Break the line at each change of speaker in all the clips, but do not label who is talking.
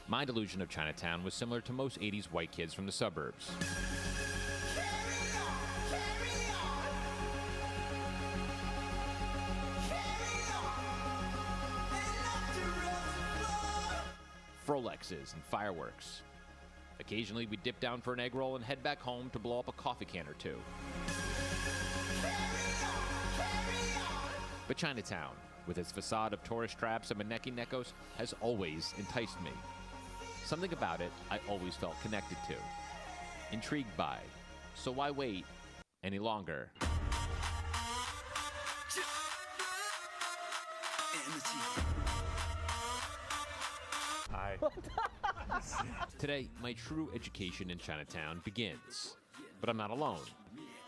My delusion of Chinatown was similar to most 80s white kids from the suburbs. Frolexes and fireworks. Occasionally, we'd dip down for an egg roll and head back home to blow up a coffee can or two. But Chinatown, with its facade of tourist traps and maneki-nekos, has always enticed me. Something about it I always felt connected to, intrigued by. So why wait any longer?
Hi.
Today, my true education in Chinatown begins. But I'm not alone.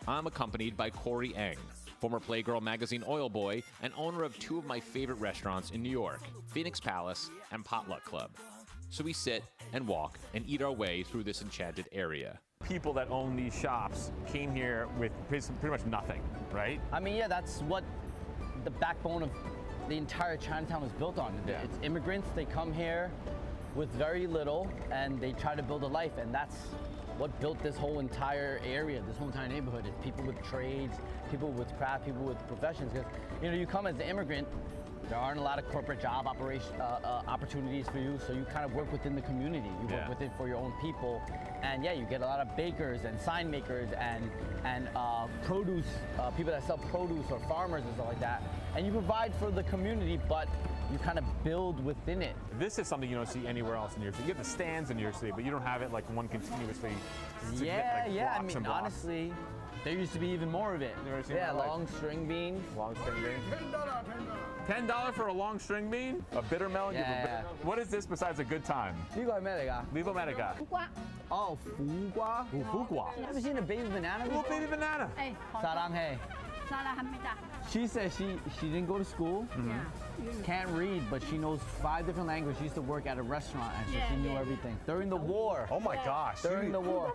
I'm accompanied by Corey Eng, former Playgirl magazine oil boy and owner of two of my favorite restaurants in New York, Phoenix Palace and Potluck Club. So we sit and walk and eat our way through this enchanted area.
People that own these shops came here with pretty much nothing, right?
I mean, yeah, that's what the backbone of the entire Chinatown was built on.
Yeah.
It's immigrants, they come here with very little and they try to build a life, and that's what built this whole entire area, this whole entire neighborhood. It's people with trades, people with craft, people with professions. Because, you know, you come as an immigrant, there aren't a lot of corporate job opportunities for you, so you kind of work within the community. You work with it for your own people, and yeah, you get a lot of bakers and sign makers and produce, people that sell produce or farmers and stuff like that. And you provide for the community, but you kind of build within it.
This is something you don't see anywhere else in New York City. You have the stands in New York City, but you don't have it like one continuously.
Yeah. I mean, honestly, there used to be even more of it. Yeah, long string beans.
Long string beans. $10 for a long string bean? A bitter melon?
Yeah.
What is this besides a good time? Viva America. Oh, fugua? Fugua.
You ever seen a baby banana before?
Baby banana.
Saranghae. She says she didn't go to school, can't read, but she knows 5 different languages. She used to work at a restaurant, and so she knew everything. During the war.
Oh my gosh.
During the war.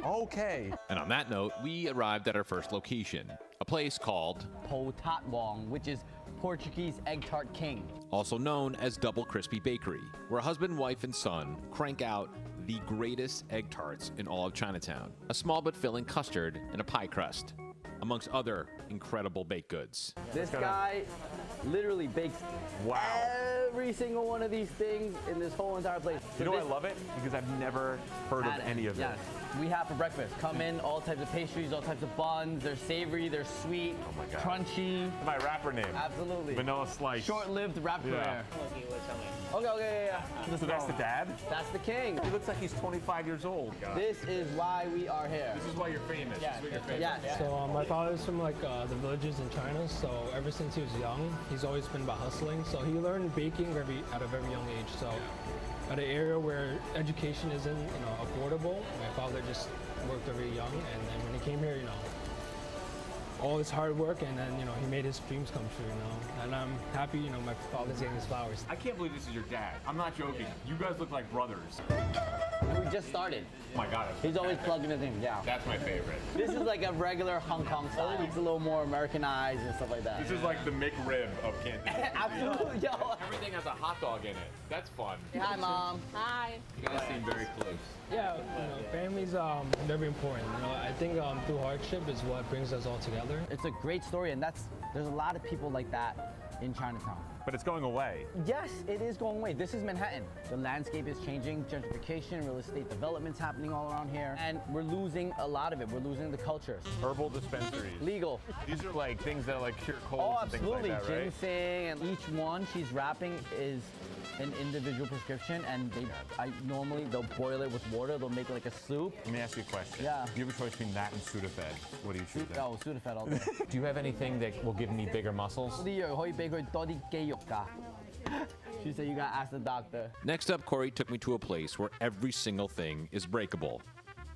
Okay.
And on that note, we arrived at our first location, a place called
Po Tat Wong, which is Portuguese egg tart king.
Also known as Double Crispy Bakery, where husband, wife, and son crank out the greatest egg tarts in all of Chinatown. A small but filling custard and a pie crust, amongst other incredible baked goods.
This guy literally bakes every single one of these things in this whole entire place.
You know why I love it? Because I've never heard of any of this.
We have for breakfast. Come in, all types of pastries, all types of buns. They're savory, they're sweet, crunchy.
My rapper name.
Absolutely.
Vanilla Slice.
Short-lived rap career. Okay, yeah.
So that's the dad?
That's the king.
He looks like he's 25 years old.
This is why we are here.
This is why you're famous.
Yeah.
This is why you're famous.
So my father's from like the villages in China, so ever since he was young, he's always been about hustling. So he learned baking at a very young age. So at an area where education isn't, affordable, my father just worked very young, and then when he came here, all his hard work, and then he made his dreams come true, and I'm happy, my father's getting his flowers.
I can't believe this is your dad. I'm not joking. You guys look like brothers.
We just started.
Oh my God.
He's always plugging his in. Yeah.
That's my favorite.
This is like a regular Hong Kong style. It's a little more Americanized and stuff like that.
This is like the McRib of Canton.
Absolutely, yo.
Everything has a hot dog in it. That's fun.
Hi, Mom.
Hi.
You guys seem very close.
Yeah, family's very important. I think through hardship is what brings us all together.
It's a great story, and there's a lot of people like that in Chinatown.
But it's going away.
Yes, it is going away. This is Manhattan. The landscape is changing, gentrification, real estate development's happening all around here, and we're losing a lot of it. We're losing the culture.
Herbal dispensaries.
Legal.
These are like things that like cure colds and things like that, right?
Absolutely. Ginseng, and each one she's wrapping is an individual prescription, and normally they'll boil it with water. They'll make like a soup.
Let me ask you a question.
Yeah.
You have a choice between that and Sudafed. What do you choose?
Oh, Sudafed all day.
Do you have anything that will give me bigger muscles?
She said you gotta ask the doctor.
Next up, Corey took me to a place where every single thing is breakable,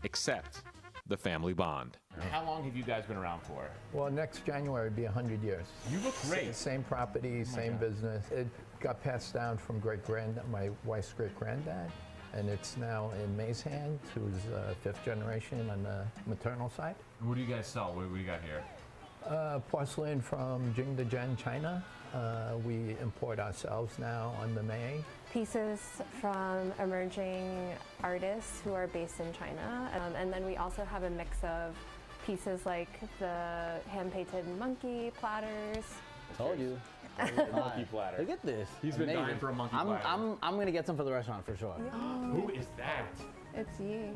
except the family bond.
How long have you guys been around for?
Well, next January would be 100 years.
You look great.
Same property, same business. It got passed down from my wife's great-granddad, and it's now in May's hands, who's 5th generation on the maternal side.
What do you guys sell? What do you got here?
Porcelain from Jingdezhen, China. We import ourselves now on the May.
Pieces from emerging artists who are based in China. And then we also have a mix of pieces like the hand-painted monkey platters.
I told you.
Monkey platter.
Look at this.
He's been dying for a monkey platter.
I'm gonna get some for the restaurant for sure.
Who is that?
It's you.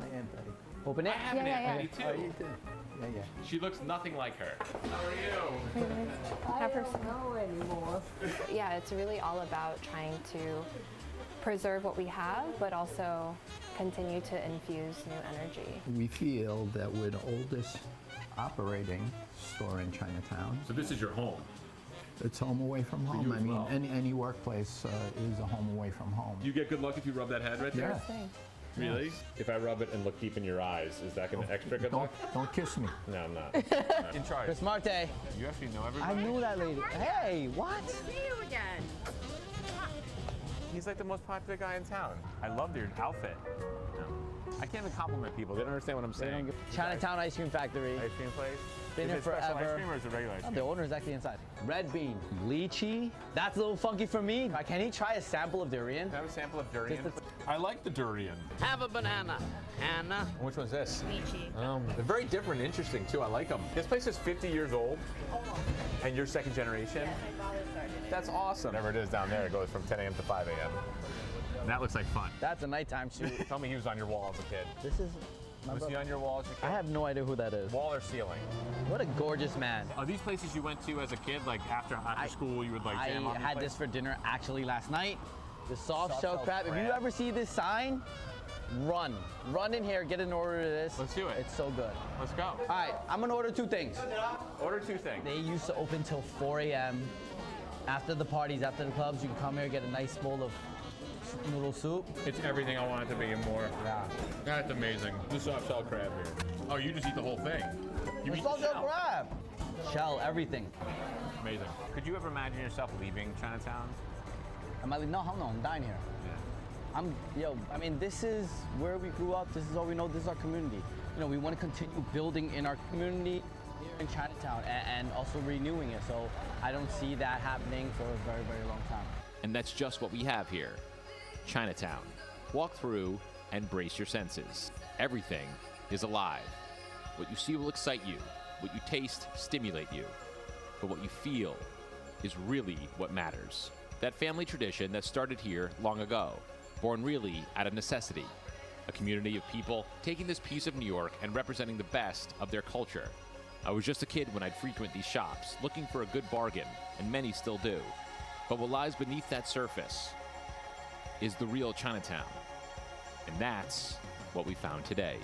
Open it.
I have an Aunt Betty too.
Oh, you do? Yeah, yeah.
She looks nothing like her. How are you?
I don't know anymore. Yeah, it's really all about trying to preserve what we have, but also continue to infuse new energy.
We feel that we're the oldest operating store in Chinatown.
So this is your home.
It's home away from home.
you
I
as
mean,
well.
any workplace is a home away from home.
You get good luck if you rub that head right there?
Yeah.
Really? If I rub it and look deep in your eyes, is that going to extra good luck?
Don't kiss me.
No, I'm not. In charge.
Chris Marte.
You actually know
I
everybody?
knew that lady. Hey, what?
See you again.
He's like the most popular guy in town. I love your outfit. I can't even compliment people. They don't understand what I'm saying.
Chinatown Ice Cream Factory.
Ice cream place?
Been
Is
here
it special
forever.
ice cream or is it regular ice
Oh,
cream?
the owner is actually inside. Red bean, lychee. That's a little funky for me. Can he try a sample of durian?
Can I have a sample of durian?
Just
I like the durian.
Have a banana. Anna.
Which one's this?
Lychee.
They're very different and interesting too. I like them. This place is 50 years old, and you're second generation.
Yes, my father started it.
That's awesome. Whatever it is down there, it goes from 10 a.m. to 5 a.m. That looks like fun.
That's a nighttime shoot.
Tell me he was on your wall as a kid.
This is my
Was he
brother.
on your wall as a kid?
I have no idea who that is.
Wall or ceiling?
What a gorgeous man.
Are these places you went to as a kid, like after school, you would like
I
jam on these
had
places?
this for dinner actually last night. The soft shell crab. If you
crab.
ever see this sign, run. Run in here, get an order of this.
Let's do it.
It's so good.
Let's go.
All right, I'm gonna order two things.
Order two things.
They used to open till 4 a.m. After the parties, after the clubs, you can come here, get a nice bowl of noodle soup.
It's everything I want it to be and more.
Yeah.
That's amazing. The soft shell crab here. Oh, you just eat the whole thing. You
The
eat
soft
the
shell
shell.
crab. Shell, everything.
Amazing. Could you ever imagine yourself leaving Chinatown?
I'm like, no, hell no, I'm dying here. I mean, this is where we grew up. This is all we know. This is our community. You know, we want to continue building in our community here in Chinatown and also renewing it. So I don't see that happening for a very, very long time.
And that's just what we have here. Chinatown. Walk through and brace your senses. Everything is alive. What you see will excite you. What you taste, stimulate you. But what you feel is really what matters. That family tradition that started here long ago, born really out of necessity. A community of people taking this piece of New York and representing the best of their culture. I was just a kid when I'd frequent these shops, looking for a good bargain, and many still do. But what lies beneath that surface is the real Chinatown. And that's what we found today.